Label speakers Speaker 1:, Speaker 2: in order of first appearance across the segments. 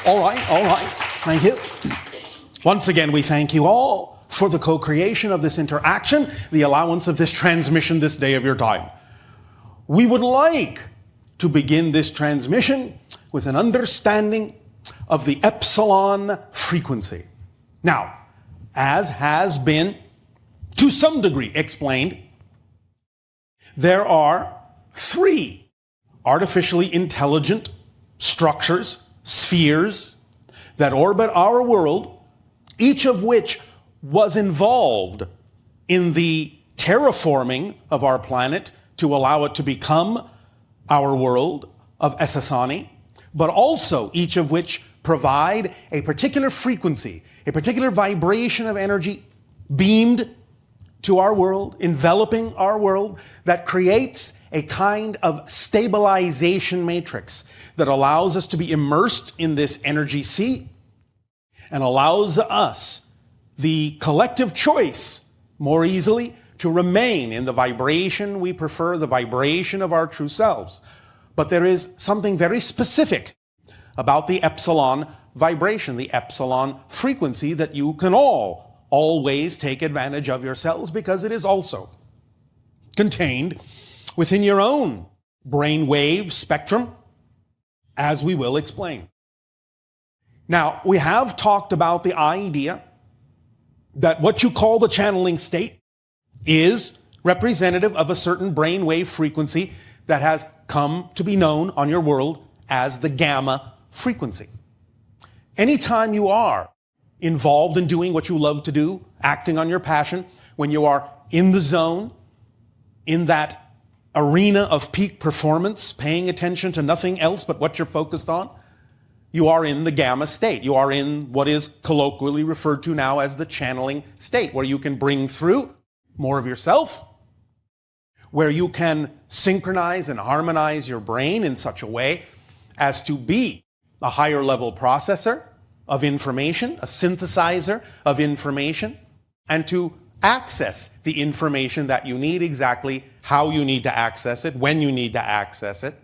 Speaker 1: All right. Thank you. Once again, we thank you all for the co-creation of this interaction, the allowance of this transmission this day of your time. We would like to begin this transmission with an understanding of the epsilon frequency. Now, as has been to some degree explained, there are 3 artificially intelligent structures, spheres, that orbit our world, each of which was involved in the terraforming of our planet to allow it to become our world of ethithony, but also each of which provide a particular frequency, a particular vibration of energy beamed to our world, enveloping our world, that creates a kind of stabilization matrix that allows us to be immersed in this energy sea and allows us the collective choice more easily to remain in the vibration we prefer, the vibration of our true selves. But there is something very specific about the epsilon vibration, the epsilon frequency, that you can always take advantage of yourselves, because it is also contained within your own brainwave spectrum, as we will explain. Now, we have talked about the idea that what you call the channeling state is representative of a certain brainwave frequency that has come to be known on your world as the gamma frequency. Anytime you are involved in doing what you love to do, acting on your passion, when you are in the zone, in that arena of peak performance, paying attention to nothing else but what you're focused on, you are in the gamma state. You are in what is colloquially referred to now as the channeling state, where you can bring through more of yourself, where you can synchronize and harmonize your brain in such a way as to be a higher level processor of information, a synthesizer of information, and to access the information that you need, exactly how you need to access it, when you need to access it,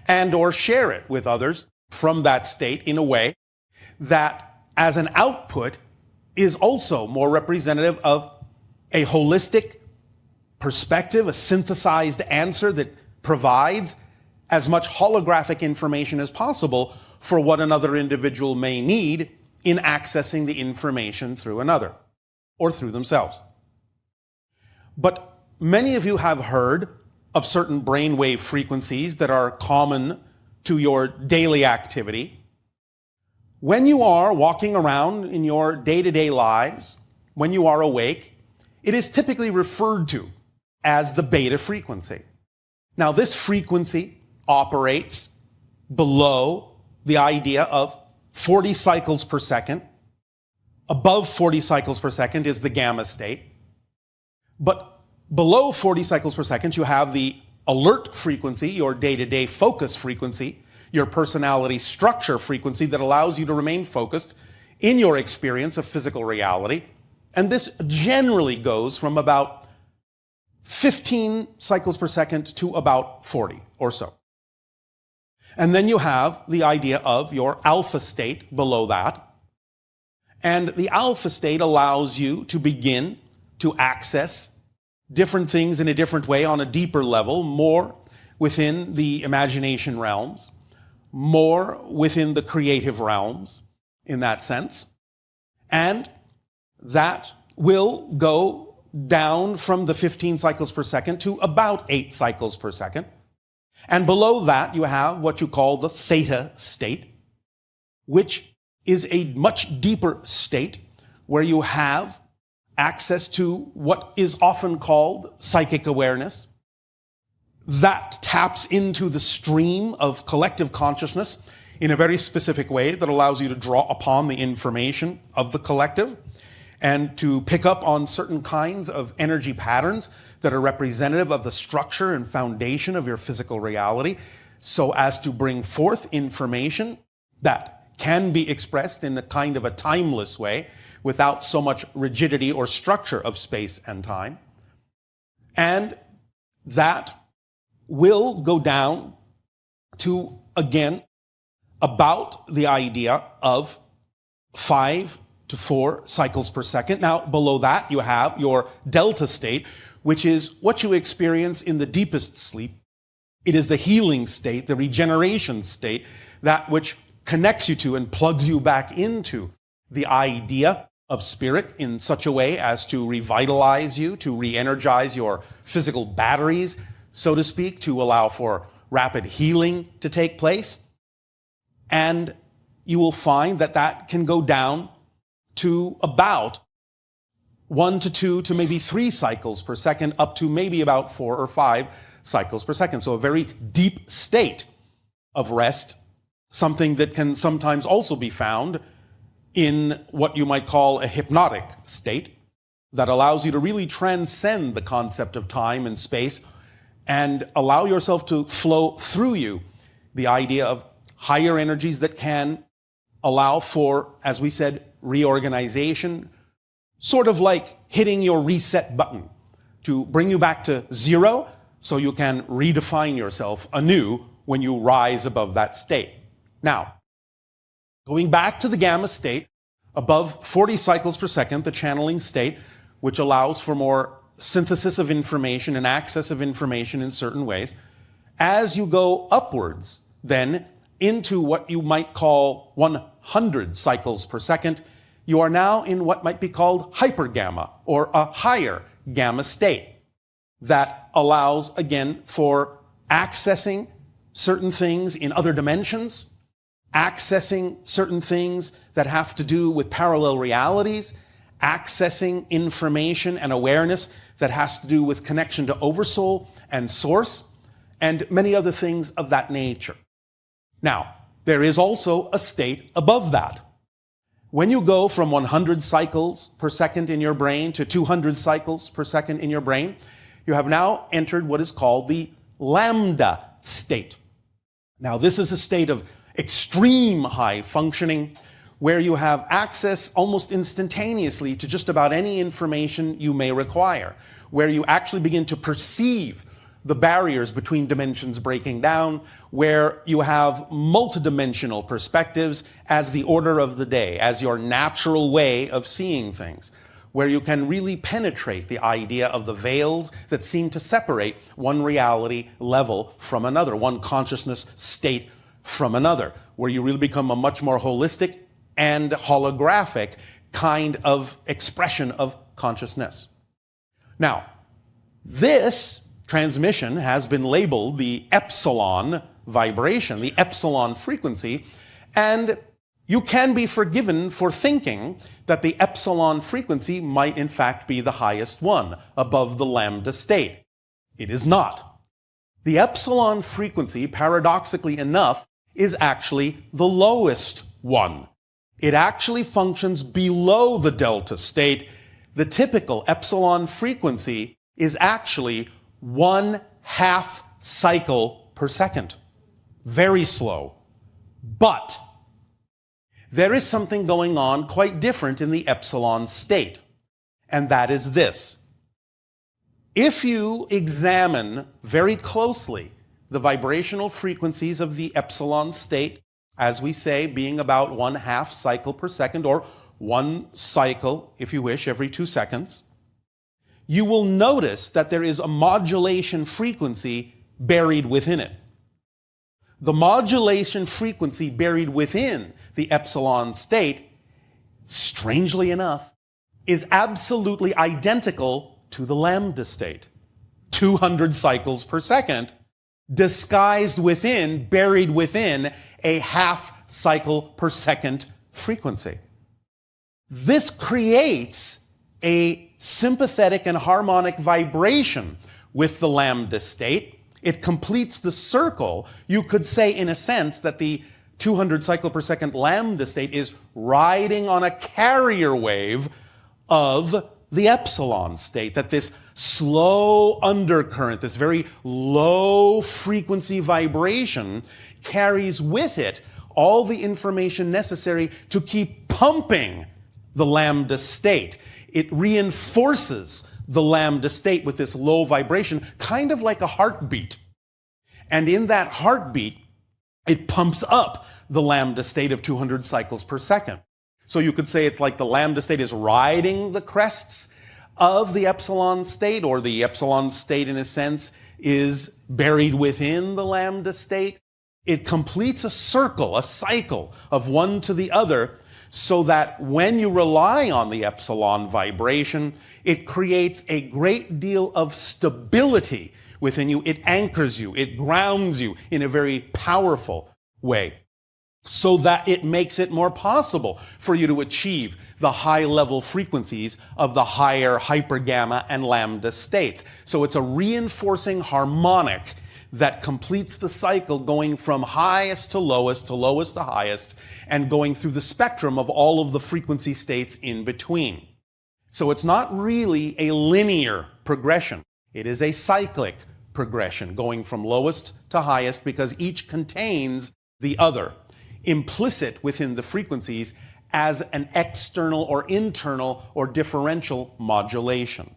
Speaker 1: and or share it with others from that state in a way that, as an output, is also more representative of a holistic perspective, a synthesized answer that provides as much holographic information as possible for what another individual may need in accessing the information through another or through themselves. But many of you have heard of certain brainwave frequencies that are common to your daily activity. When you are walking around in your day-to-day lives, when you are awake, it is typically referred to as the beta frequency. Now, this frequency operates below the idea of 40 cycles per second. Above 40 cycles per second is the gamma state. But below 40 cycles per second, you have the alert frequency, your day-to-day focus frequency, your personality structure frequency that allows you to remain focused in your experience of physical reality. And this generally goes from about 15 cycles per second to about 40 or so. And then you have the idea of your alpha state below that. And the alpha state allows you to begin to access different things in a different way on a deeper level, more within the imagination realms, more within the creative realms in that sense. And that will go down from the 15 cycles per second to about 8 cycles per second. And below that, you have what you call the theta state, which is a much deeper state where you have access to what is often called psychic awareness. That taps into the stream of collective consciousness in a very specific way that allows you to draw upon the information of the collective and to pick up on certain kinds of energy patterns that are representative of the structure and foundation of your physical reality, so as to bring forth information that can be expressed in a kind of a timeless way without so much rigidity or structure of space and time. And that will go down to, again, about the idea of 5 to 4 cycles per second. Now, below that, you have your delta state, which is what you experience in the deepest sleep. It is the healing state, the regeneration state, that which connects you to and plugs you back into the idea of spirit in such a way as to revitalize you, to re-energize your physical batteries, so to speak, to allow for rapid healing to take place. And you will find that that can go down to about 1 to 2 to maybe 3 cycles per second, up to maybe about 4 or 5 cycles per second. So a very deep state of rest, something that can sometimes also be found in what you might call a hypnotic state that allows you to really transcend the concept of time and space and allow yourself to flow through you. The idea of higher energies that can allow for, as we said, reorganization, sort of like hitting your reset button to bring you back to zero so you can redefine yourself anew when you rise above that state. Now, going back to the gamma state, above 40 cycles per second, the channeling state, which allows for more synthesis of information and access of information in certain ways, as you go upwards, then into what you might call 100 cycles per second, you are now in what might be called hypergamma, or a higher gamma state that allows, again, for accessing certain things in other dimensions, accessing certain things that have to do with parallel realities, accessing information and awareness that has to do with connection to Oversoul and Source, and many other things of that nature. Now, there is also a state above that. When you go from 100 cycles per second in your brain to 200 cycles per second in your brain, you have now entered what is called the Lambda state. Now, this is a state of extreme high functioning where you have access almost instantaneously to just about any information you may require, where you actually begin to perceive the barriers between dimensions breaking down, where you have multidimensional perspectives as the order of the day, as your natural way of seeing things, where you can really penetrate the idea of the veils that seem to separate one reality level from another, one consciousness state from another, where you really become a much more holistic and holographic kind of expression of consciousness. Now, this transmission has been labeled the epsilon vibration, the epsilon frequency, and you can be forgiven for thinking that the epsilon frequency might in fact be the highest one above the lambda state. It is not. The epsilon frequency, paradoxically enough, is actually the lowest one. It actually functions below the delta state. The typical epsilon frequency is actually 1/2 cycle per second. Very slow. But there is something going on quite different in the epsilon state, and that is this. If you examine very closely the vibrational frequencies of the epsilon state, as we say, being about 1/2 cycle per second, or 1 cycle, if you wish, every 2 seconds, you will notice that there is a modulation frequency buried within it. The modulation frequency buried within the epsilon state, strangely enough, is absolutely identical to the lambda state. 200 cycles per second, disguised within, buried within a 1/2 cycle per second frequency. This creates a sympathetic and harmonic vibration with the lambda state. It completes the circle. You could say, in a sense, that the 200 cycle per second lambda state is riding on a carrier wave of the epsilon state, that this slow undercurrent, this very low frequency vibration, carries with it all the information necessary to keep pumping the lambda state. It reinforces the lambda state with this low vibration, kind of like a heartbeat. And in that heartbeat, it pumps up the lambda state of 200 cycles per second. So you could say it's like the lambda state is riding the crests of the epsilon state, or the epsilon state, in a sense, is buried within the lambda state. It completes a circle, a cycle of one to the other, so that when you rely on the epsilon vibration, it creates a great deal of stability within you. It anchors you, it grounds you in a very powerful way, so that it makes it more possible for you to achieve the high-level frequencies of the higher hypergamma and lambda states. So it's a reinforcing harmonic that completes the cycle, going from highest to lowest to highest, and going through the spectrum of all of the frequency states in between. So it's not really a linear progression. It is a cyclic progression, going from lowest to highest, because each contains the other, implicit within the frequencies as an external or internal or differential modulation.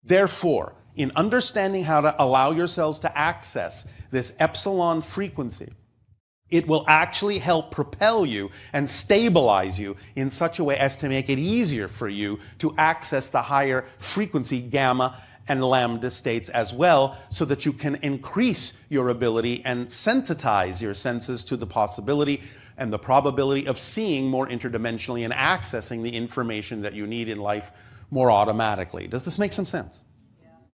Speaker 1: Therefore, in understanding how to allow yourselves to access this epsilon frequency, it will actually help propel you and stabilize you in such a way as to make it easier for you to access the higher frequency gamma and lambda states as well, so that you can increase your ability and sensitize your senses to the possibility and the probability of seeing more interdimensionally and accessing the information that you need in life more automatically. Does this make some sense?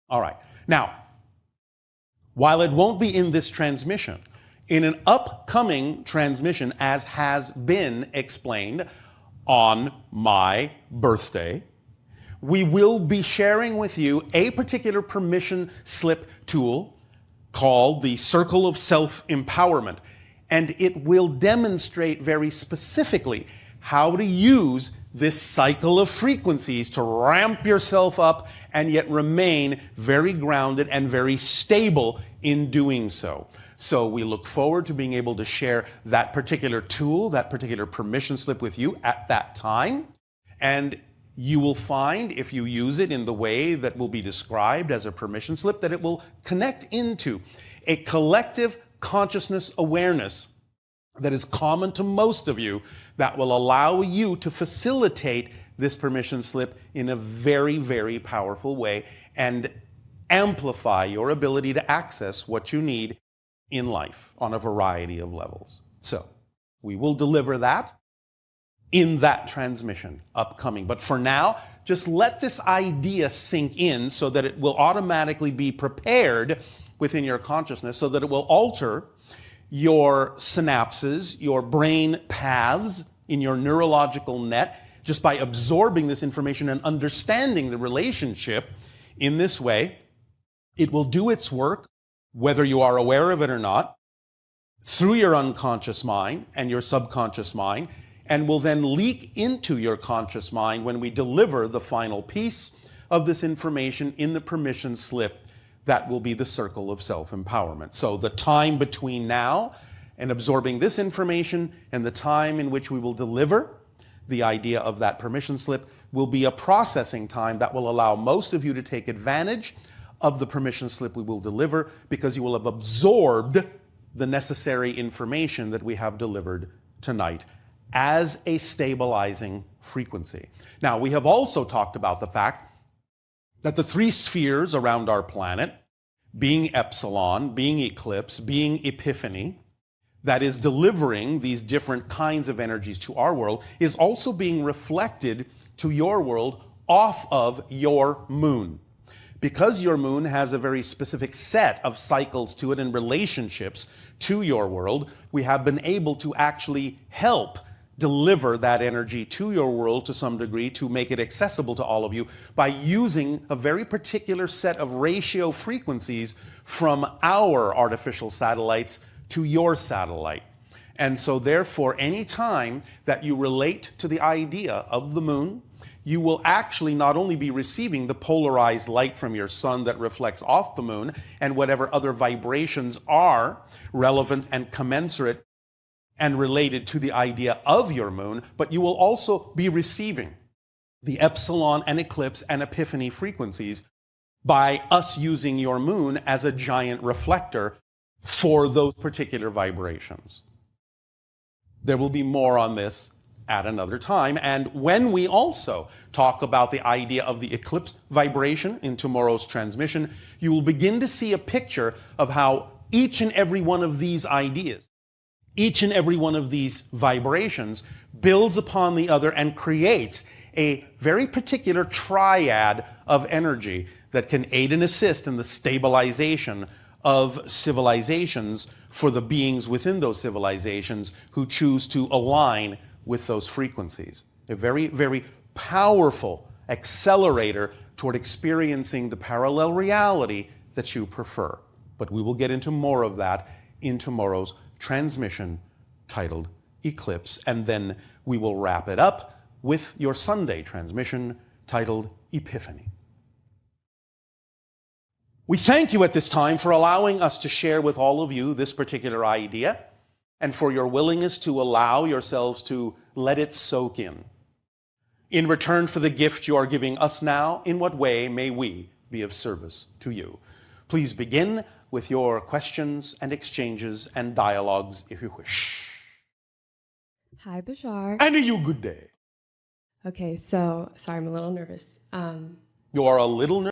Speaker 1: All right. Now, while it won't be in this transmission, in an upcoming transmission, as has been explained on my birthday, we will be sharing with you a particular permission slip tool called the Circle of Self-Empowerment. And it will demonstrate very specifically how to use this cycle of frequencies to ramp yourself up and yet remain very grounded and very stable in doing so. So we look forward to being able to share that particular tool, that particular permission slip with you at that time. And you will find, if you use it in the way that will be described as a permission slip, that it will connect into a collective consciousness awareness that is common to most of you, that will allow you to facilitate this permission slip in a very, very powerful way and amplify your ability to access what you need in life on a variety of levels. So we will deliver that in that transmission upcoming. But for now, just let this idea sink in so that it will automatically be prepared within your consciousness, so that it will alter your synapses, your brain paths in your neurological net, just by absorbing this information and understanding the relationship in this way. It will do its work, whether you are aware of it or not, through your unconscious mind and your subconscious mind, and will then leak into your conscious mind when we deliver the final piece of this information in the permission slip that will be the circle of self-empowerment. So the time between now and absorbing this information and the time in which we will deliver the idea of that permission slip will be a processing time that will allow most of you to take advantage of the permission slip we will deliver, because you will have absorbed the necessary information that we have delivered tonight as a stabilizing frequency. Now, we have also talked about the fact that the three spheres around our planet, being epsilon, being eclipse, being epiphany, that is delivering these different kinds of energies to our world, is also being reflected to your world off of your moon. Because your moon has a very specific set of cycles to it and relationships to your world, we have been able to actually help deliver that energy to your world to some degree, to make it accessible to all of you by using a very particular set of ratio frequencies from our artificial satellites to your satellite. And so therefore, any time that you relate to the idea of the moon, you will actually not only be receiving the polarized light from your sun that reflects off the moon and whatever other vibrations are relevant and commensurate and related to the idea of your moon, but you will also be receiving the epsilon and eclipse and epiphany frequencies by us using your moon as a giant reflector for those particular vibrations. There will be more on this at another time. And when we also talk about the idea of the eclipse vibration in tomorrow's transmission, you will begin to see a picture of how each and every one of these ideas, each and every one of these vibrations builds upon the other and creates a very particular triad of energy that can aid and assist in the stabilization of civilizations for the beings within those civilizations who choose to align with those frequencies. A very, very powerful accelerator toward experiencing the parallel reality that you prefer. But we will get into more of that in tomorrow's transmission titled Eclipse, and then we will wrap it up with your Sunday transmission titled Epiphany. We thank you at this time for allowing us to share with all of you this particular idea and for your willingness to allow yourselves to let it soak in. In return for the gift you are giving us now, in what way may we be of service to you? Please begin with your questions and exchanges and dialogues if you wish.
Speaker 2: Hi, Bashar.
Speaker 1: And a you good day.
Speaker 2: Okay, so, sorry, I'm a little nervous.
Speaker 1: You are a little nervous?